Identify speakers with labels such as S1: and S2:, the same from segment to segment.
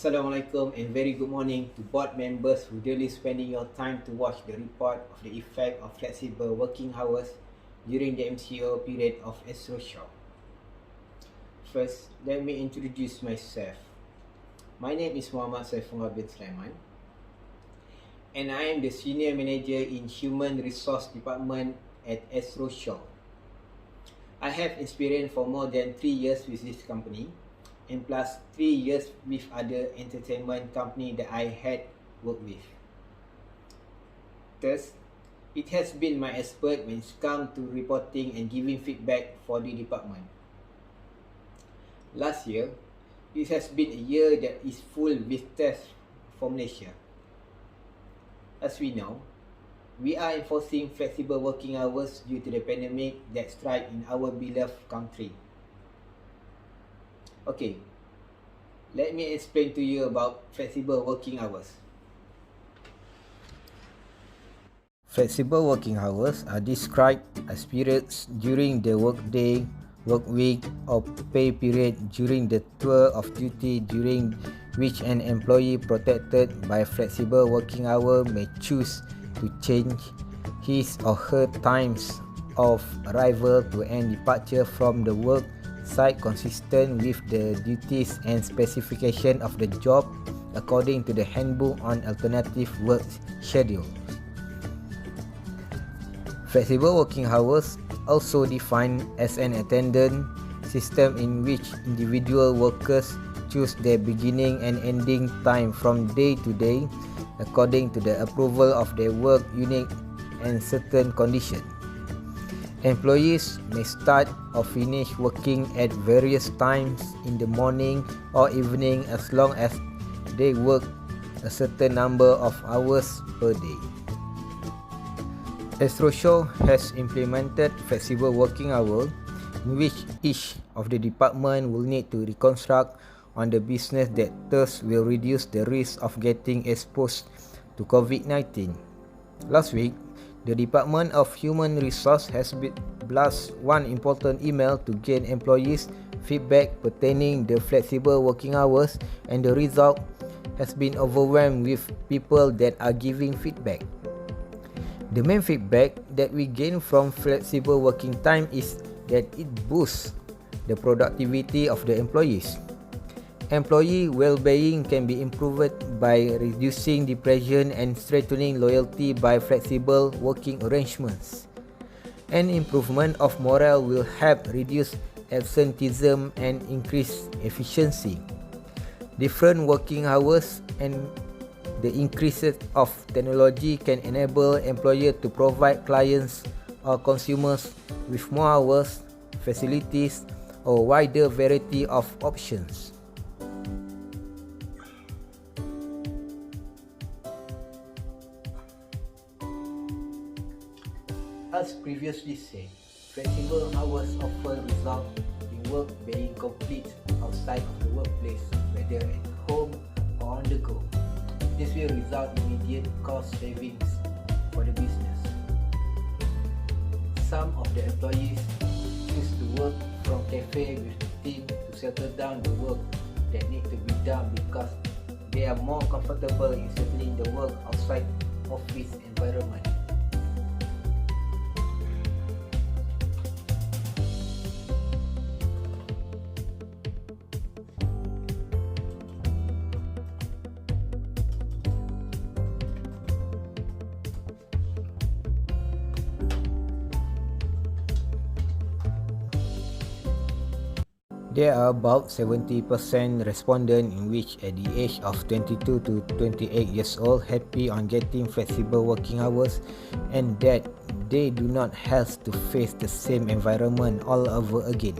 S1: Assalamualaikum and very good morning to board members who daily spending your time to watch the report of the effect of flexible working hours during the MCO period of Astro Show. First, let me introduce myself. My name is Muhammad Saifullah bin Sulaiman and I am the Senior Manager in Human Resource Department at Astro Show. I have experience for more than 3 years with this company and plus 3 years with other entertainment company that I had worked with. Thus, it has been my expert when it comes to reporting and giving feedback for the department. Last year, it has been a year that is full with tests for Malaysia. As we know, we are enforcing flexible working hours due to the pandemic that struck in our beloved country. Okay, let me explain to you about flexible working hours. Flexible working hours are described as periods during the workday, work week, or pay period during the tour of duty during which an employee protected by flexible working hour may choose to change his or her times of arrival to and departure from the work site consistent with the duties and specification of the job according to the handbook on alternative work schedule. Flexible working hours also defined as an attendant system in which individual workers choose their beginning and ending time from day to day according to the approval of their work unit and certain conditions. Employees may start or finish working at various times in the morning or evening as long as they work a certain number of hours per day. Astro Show has implemented flexible working hours in which each of the department will need to reconstruct on the business that thus will reduce the risk of getting exposed to COVID-19. Last week, the Department of Human Resource has blast one important email to gain employees' feedback pertaining the flexible working hours, and the result has been overwhelmed with people that are giving feedback. The main feedback that we gain from flexible working time is that it boosts the productivity of the employees. Employee well-being can be improved by reducing depression and strengthening loyalty by flexible working arrangements. An improvement of morale will help reduce absenteeism and increase efficiency. Different working hours and the increase of technology can enable employers to provide clients or consumers with more hours, facilities, or wider variety of options. As previously said, flexible hours often result in work being complete outside of the workplace, whether at home or on the go. This will result in immediate cost savings for the business. Some of the employees choose to work from cafe with the team to settle down the work that need to be done because they are more comfortable in settling the work outside office environment. There are about 70% respondents in which at the age of 22 to 28 years old happy on getting flexible working hours and that they do not have to face the same environment all over again.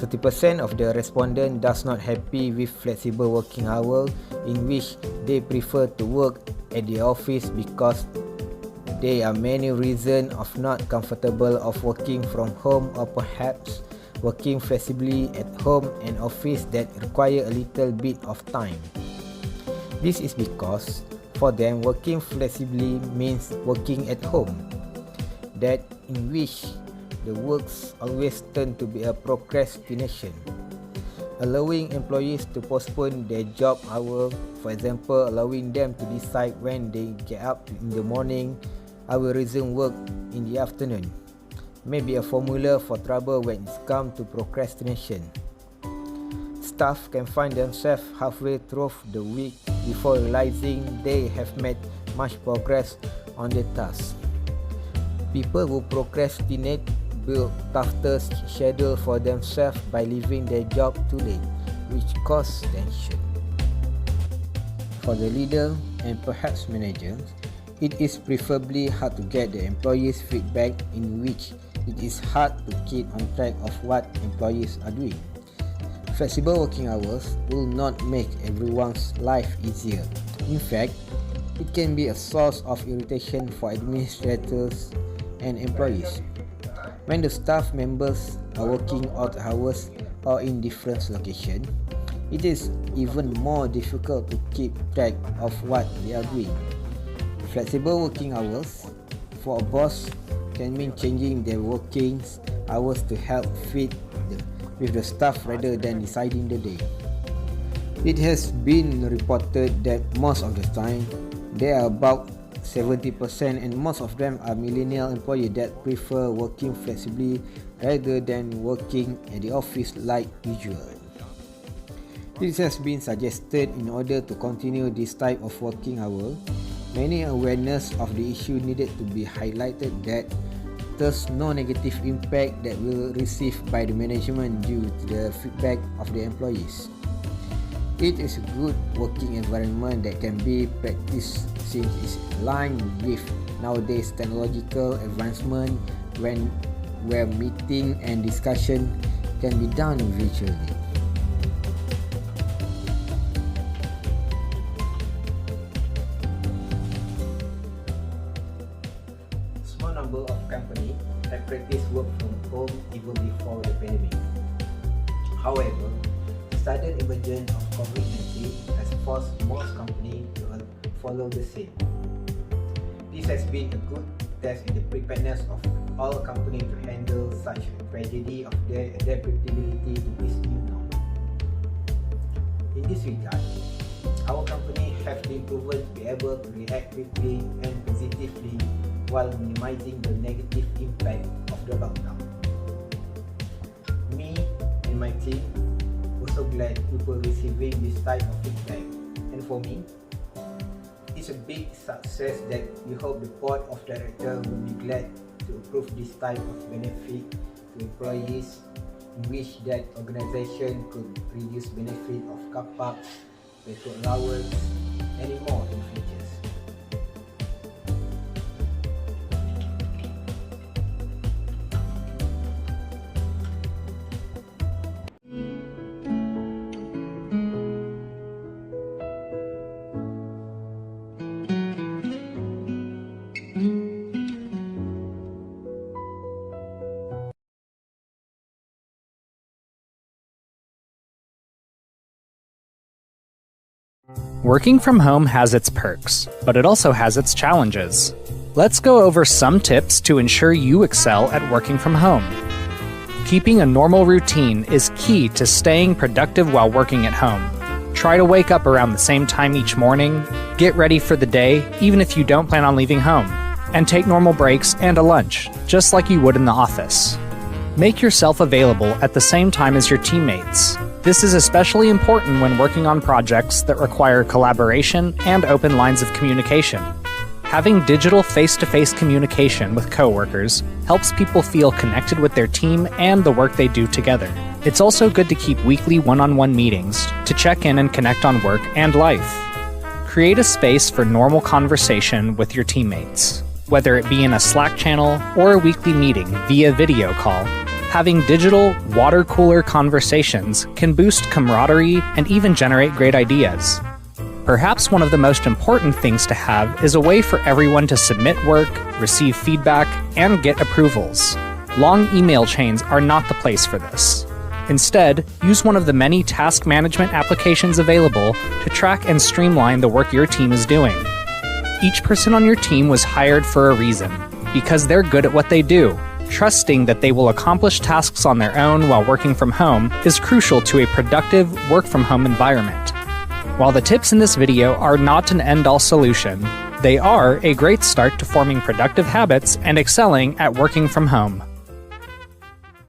S1: 30% of the respondents does not happy with flexible working hours, in which they prefer to work at the office because there are many reasons of not comfortable of working from home, or perhaps working flexibly at home and office that require a little bit of time. This is because for them working flexibly means working at home, that in which the works always turn to be a procrastination, allowing employees to postpone their job hour. For example, allowing them to decide when they get up in the morning, I will resume work in the afternoon, may be a formula for trouble when it comes to procrastination. Staff can find themselves halfway through the week before realizing they have made much progress on the task. People who procrastinate build tougher schedule for themselves by leaving their job too late, which causes tension. For the leader and perhaps managers, it is preferably hard to get the employees' feedback, in which it is hard to keep on track of what employees are doing. Flexible working hours will not make everyone's life easier. In fact, it can be a source of irritation for administrators and employees. When the staff members are working odd hours or in different locations, it is even more difficult to keep track of what they are doing. Flexible working hours for a boss can mean changing their working hours to help fit with the staff rather than deciding the day. It has been reported that most of the time, there are about 70% and most of them are millennial employees that prefer working flexibly rather than working at the office like usual. This has been suggested in order to continue this type of working hour. Many awareness of the issue needed to be highlighted, that there's no negative impact that will receive by the management due to the feedback of the employees. It is a good working environment that can be practiced since it's aligned with nowadays technological advancement where meeting and discussion can be done virtually. Small number of companies have practiced work from home even before the pandemic. However, sudden emergence of COVID-19 has forced most companies to follow the same. This has been a good test in the preparedness of all companies to handle such a tragedy of their adaptability to this new norm. In this regard, our company have been proven to be able to react quickly and positively while minimizing the negative impact of the lockdown. Me and my team so glad people receiving this type of feedback, and for me, it's a big success that we hope the board of directors will be glad to approve this type of benefit to employees, in which that organization could reduce benefit of car parks, petrol allowance, and more in future.
S2: Working from home has its perks, but it also has its challenges. Let's go over some tips to ensure you excel at working from home. Keeping a normal routine is key to staying productive while working at home. Try to wake up around the same time each morning, get ready for the day even if you don't plan on leaving home, and take normal breaks and a lunch, just like you would in the office. Make yourself available at the same time as your teammates. This is especially important when working on projects that require collaboration and open lines of communication. Having digital face-to-face communication with coworkers helps people feel connected with their team and the work they do together. It's also good to keep weekly one-on-one meetings to check in and connect on work and life. Create a space for normal conversation with your teammates. Whether it be in a Slack channel or a weekly meeting via video call, Having digital, water cooler conversations can boost camaraderie and even generate great ideas. Perhaps one of the most important things to have is a way for everyone to submit work, receive feedback, and get approvals. Long email chains are not the place for this. Instead, use one of the many task management applications available to track and streamline the work your team is doing. Each person on your team was hired for a reason, because they're good at what they do. Trusting that they will accomplish tasks on their own while working from home is crucial to a productive work-from-home environment. While the tips in this video are not an end-all solution, they are a great start to forming productive habits and excelling at working from home.